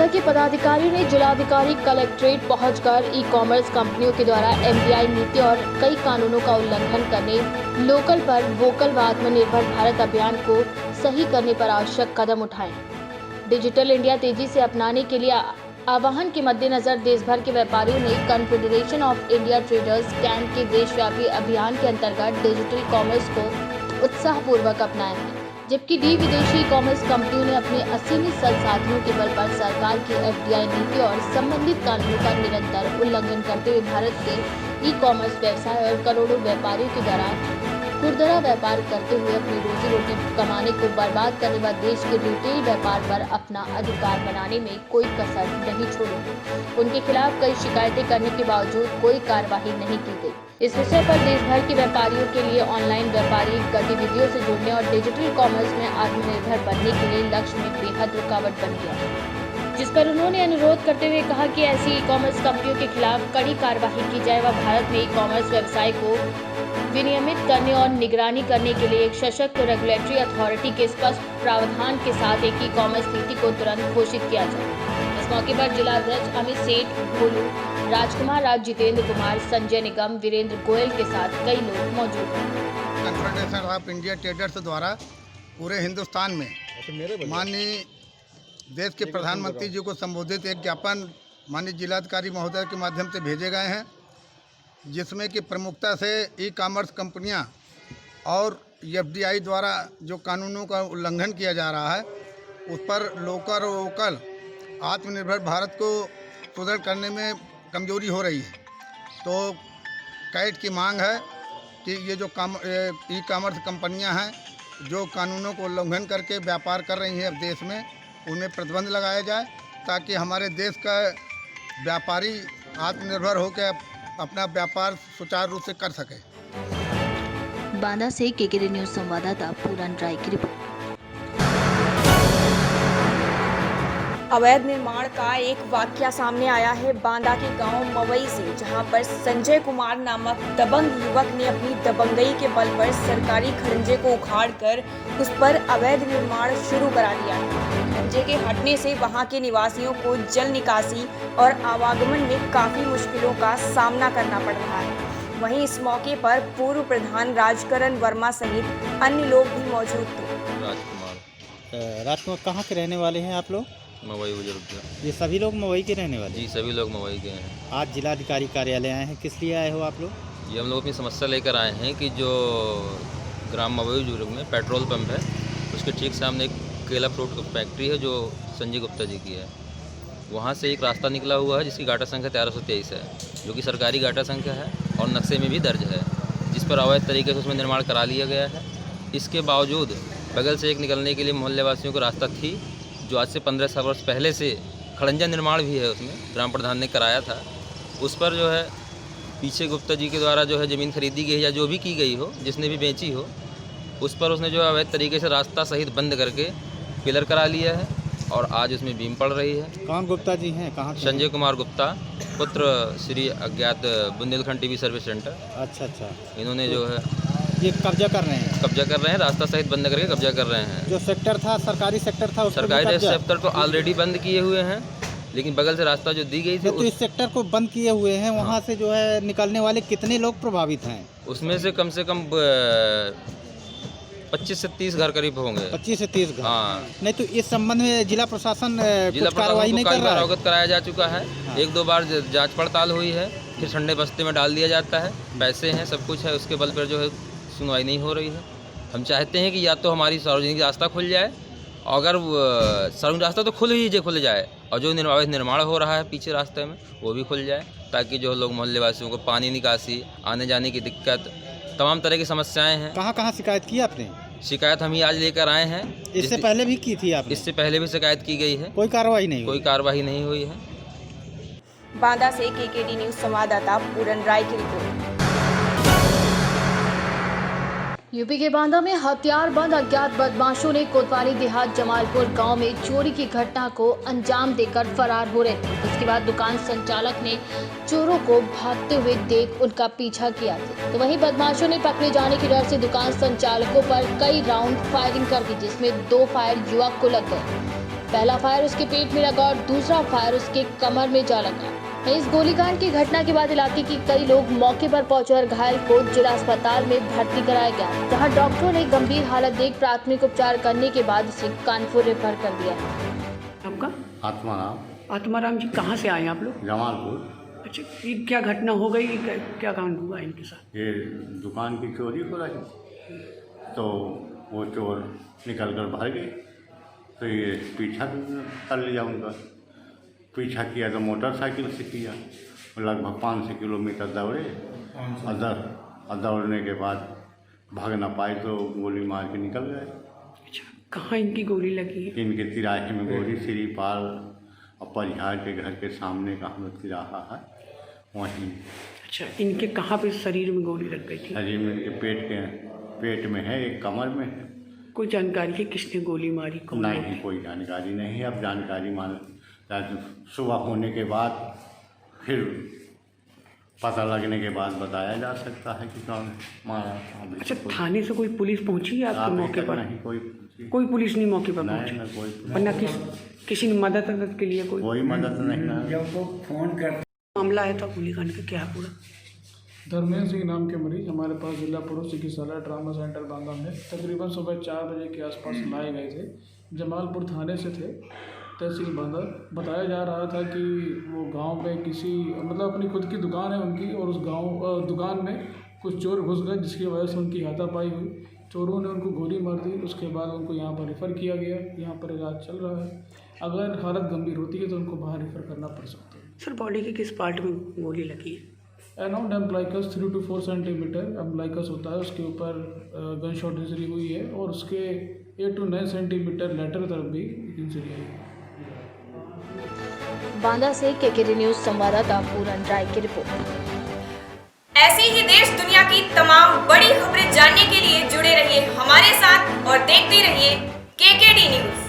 के पदाधिकारियों ने जिलाधिकारी कलेक्ट्रेट पहुंचकर ई-कॉमर्स कंपनियों के द्वारा एमडीआई नीति और कई कानूनों का उल्लंघन करने, लोकल पर वोकल व आत्मनिर्भर भारत अभियान को सही करने पर आवश्यक कदम उठाए। डिजिटल इंडिया तेजी से अपनाने के लिए आह्वान के मद्देनजर देश भर के व्यापारियों ने confederation of India traders can के देशव्यापी अभियान के अंतर्गत डिजिटल कॉमर्स को उत्साहपूर्वक अपनाया है, जबकि विदेशी ई कॉमर्स कंपनियों ने अपने असीमित संसाधनों के बल पर सरकार की एफडीआई नीति और संबंधित कानूनों का निरंतर उल्लंघन करते हुए भारत के ई कॉमर्स व्यवसाय और करोड़ों व्यापारियों के द्वारा खुरदरा व्यापार करते हुए अपनी रोजी रोटी कमाने को बर्बाद करने व देश के रिटेल व्यापार पर अपना अधिकार बनाने में कोई कसर नहीं छोड़ी। उनके खिलाफ कई शिकायतें करने के बावजूद कोई कार्रवाई नहीं की गई। इस विषय पर देश भर के व्यापारियों के लिए ऑनलाइन व्यापारिक गतिविधियों से जुड़ने और डिजिटल कॉमर्स में आत्मनिर्भर बनने के लिए लक्ष्य में बेहद रुकावट बन गया, जिस पर उन्होंने अनुरोध करते हुए कहा कि ऐसी ई कॉमर्स कंपनियों के खिलाफ कड़ी कार्रवाई की जाए व भारत में ई कॉमर्स व्यवसाय को विनियमित करने और निगरानी करने के लिए एक सशक्त रेगुलेटरी अथॉरिटी के स्पष्ट प्रावधान के साथ एक ई कॉमर्स नीति को तुरंत घोषित किया जाए। इस मौके पर जिलाध्यक्ष अमित सेठ, भोलू, राजकुमार राज, जितेंद्र कुमार, संजय निगम, वीरेंद्र गोयल के साथ कई लोग मौजूद हैं। कॉन्फेडरेशन ऑफ इंडिया ट्रेडर्स द्वारा पूरे हिंदुस्तान में माननीय देश के प्रधानमंत्री जी को संबोधित एक ज्ञापन माननीय जिलाधिकारी महोदय के माध्यम से भेजे गए हैं, जिसमें कि प्रमुखता से ई कॉमर्स कंपनियां और एफडीआई द्वारा जो कानूनों का उल्लंघन किया जा रहा है उस पर लोकल और वोकल आत्मनिर्भर भारत को सुदृढ़ करने में कमजोरी हो रही है। तो कैट की मांग है कि ये जो ई कॉमर्स कंपनियां हैं जो कानूनों को उल्लंघन करके व्यापार कर रही हैं अब देश में, उनमें प्रतिबंध लगाया जाए ताकि हमारे देश का व्यापारी आत्मनिर्भर होकर अपना व्यापार सुचारू रूप से कर सके। बांदा से केकेडी न्यूज संवाददाता पूरन राय की रिपोर्ट। अवैध निर्माण का एक वाकया सामने आया है बांदा के गांव मवई से, जहां पर संजय कुमार नामक दबंग युवक ने अपनी दबंगई के बल पर सरकारी खंजे को उखाड़कर उस पर अवैध निर्माण शुरू करा दिया है। खंजे के हटने से वहां के निवासियों को जल निकासी और आवागमन में काफी मुश्किलों का सामना करना पड़ रहा है। वहीं इस मौके पर पूर्व प्रधान राजकरण वर्मा सहित अन्य लोग भी मौजूद थे। राजकुमार, कहाँ के रहने वाले हैं आप लोग? मवई बुजुर्ग। ये सभी लोग मवई के रहने वाले? जी, सभी लोग मवई के हैं। आज जिलाधिकारी कार्यालय आए हैं, किस लिए आए हो आप लोग? ये हम लोग अपनी समस्या लेकर आए हैं कि जो ग्राम मवई बुजुर्ग में पेट्रोल पंप है उसके ठीक सामने एक केला फ्रूट फैक्ट्री है जो संजय गुप्ता जी की है। वहाँ से एक रास्ता निकला हुआ है जिसकी गाटा संख्या 1323 है, जो कि सरकारी गाटा संख्या है और नक्शे में भी दर्ज है, जिस पर अवैध तरीके से उसमें निर्माण करा लिया गया है। इसके बावजूद बगल से एक निकलने के लिए मोहल्ले वासियों को रास्ता थी, जो आज से 15 वर्ष पहले से खड़ंजा निर्माण भी है, उसमें ग्राम प्रधान ने कराया था। उस पर जो है पीछे गुप्ता जी के द्वारा जो है ज़मीन खरीदी गई या जो भी की गई हो, जिसने भी बेची हो, उस पर उसने जो अवैध तरीके से रास्ता सहित बंद करके पिलर करा लिया है और आज उसमें बीम पड़ रही है। कौन गुप्ता जी हैं? कहाँ? संजय कुमार गुप्ता, पुत्र श्री अज्ञात बुंदेलखंड टीवी सर्विस सेंटर। अच्छा। इन्होंने जो है ये कब्जा कर रहे हैं, रास्ता सहित बंद करके कब्जा कर रहे हैं। जो सेक्टर था, सरकारी सेक्टर था, सरकारी सेक्टर तो ऑलरेडी बंद किए हुए हैं, लेकिन बगल से रास्ता जो दी गई थी तो इस सेक्टर को बंद किए हुए हैं। वहाँ से जो है निकलने वाले कितने लोग प्रभावित हैं? उसमें से कम 25 से 30 घर करीब होंगे। 25 से 30 घर? हाँ। नहीं तो इस संबंध में जिला प्रशासन कार्रवाई नहीं कर रहा है? अवगत कराया जा चुका है। हाँ। 1-2 बार जांच पड़ताल हुई है, फिर ठंडे बस्ते में डाल दिया जाता है, पैसे हैं, सब कुछ है, उसके बल पर जो है सुनवाई नहीं हो रही है। हम चाहते हैं कि या तो हमारी सार्वजनिक रास्ता खुल जाए, अगर सार्वजनिक रास्ता तो खुल जाए और जो अवैध निर्माण हो रहा है पीछे रास्ते में वो भी खुल जाए, ताकि जो लोग मोहल्ले वासियों को पानी निकासी, आने जाने की दिक्कत, तमाम तरह की समस्याएं हैं। कहाँ शिकायत की आपने? शिकायत हम ही आज लेकर आए हैं। इससे पहले भी की थी आपने? इससे पहले भी शिकायत की गई है, कोई कार्रवाई नहीं हुई है। बांदा से केकेडी न्यूज संवाददाता पूरन राय की रिपोर्ट। यूपी के बांदा में हथियारबंद अज्ञात बदमाशों ने कोतवाली देहात जमालपुर गांव में चोरी की घटना को अंजाम देकर फरार हो रहे थे। इसके बाद दुकान संचालक ने चोरों को भागते हुए देख उनका पीछा किया था, तो वहीं बदमाशों ने पकड़े जाने के डर से दुकान संचालकों पर कई राउंड फायरिंग कर दी, जिसमें 2 फायर युवक को लग गए। पहला फायर उसके पेट में लगा और दूसरा फायर उसके कमर में जा लगा। इस गोलीकांड की घटना के बाद इलाके के कई लोग मौके पर पहुंचे और घायल को जिला अस्पताल में भर्ती कराया गया, जहां डॉक्टरों ने गंभीर हालत देख प्राथमिक उपचार करने के बाद उसे कानपुर रेफर कर दिया। आपका आत्माराम जी कहाँ से आए आप लोग? जमालपुर। अच्छा, ये क्या घटना हो गई, क्या कांड हुआ इनके साथ? ये दुकान की चोरी हो रही तो वो चोर निकल कर भाग गए, तो ये पीछा कर लिया उनका। पीछा किया तो मोटरसाइकिल से किया, लगभग 500 किलोमीटर दौड़े और दौड़ने के बाद भाग ना पाए तो गोली मार के निकल गए। अच्छा, कहाँ इनकी गोली लगी है? इनके तिराहे में गोली श्रीपाल और परिहार के घर के सामने का हम तिराहा है वहीं। अच्छा, इनके कहाँ पे शरीर में गोली लग गई थी? शरीर में इनके पेट में है, एक कमर में है। कोई जानकारी है किसने गोली मारी? नहीं, कोई जानकारी नहीं। अब जानकारी मान सुबह होने के बाद फिर पता लगने के बाद बताया जा सकता है कि कौन मारा। अच्छा, थाने से कोई पुलिस पहुंची है आपके मौके पर? नहीं, कोई पुलिस नहीं मौके पर पहुंची। नहीं, कोई वरना किसी ने मदद के लिए कोई मदद नहीं। जब वो फोन कर मामला आया था गोलीकांड का, क्या पूरा? धर्मेंद्र सिंह नाम के मरीज हमारे पास जिला पुरुष चिकित्सालय ट्रामा सेंटर बांदा में तकरीबन सुबह 4 बजे के आसपास लाए गए थे। जमालपुर थाने से थे, तहसील बांदा। बताया जा रहा था कि वो गांव में किसी मतलब अपनी खुद की दुकान है उनकी, और उस दुकान में कुछ चोर घुस गए, जिसकी वजह से उनकी हाथापाई हुई। चोरों ने उनको गोली मार दी। उसके बाद उनको यहाँ पर रेफ़र किया गया। यहाँ पर इलाज चल रहा है। अगर हालत गंभीर होती है तो उनको बाहर रेफ़र करना पड़ सकता है। सर, बॉडी के किस पार्ट में गोली लगी है? अराउंड एम्प्लाइकस 3 to 4 सेंटीमीटर एम्प्लाइकस होता है, उसके ऊपर गन शॉट इंजरी हुई है, और उसके 8 to 9 सेंटीमीटर लेटर तरफ भी इंजरी आई है। बांदा से केकेडी न्यूज़ संवाददाता पूरन राय की रिपोर्ट। ऐसी ही देश दुनिया की तमाम बड़ी खबरें जानने के लिए जुड़े रहिए हमारे साथ और देखते रहिए केकेडी न्यूज़।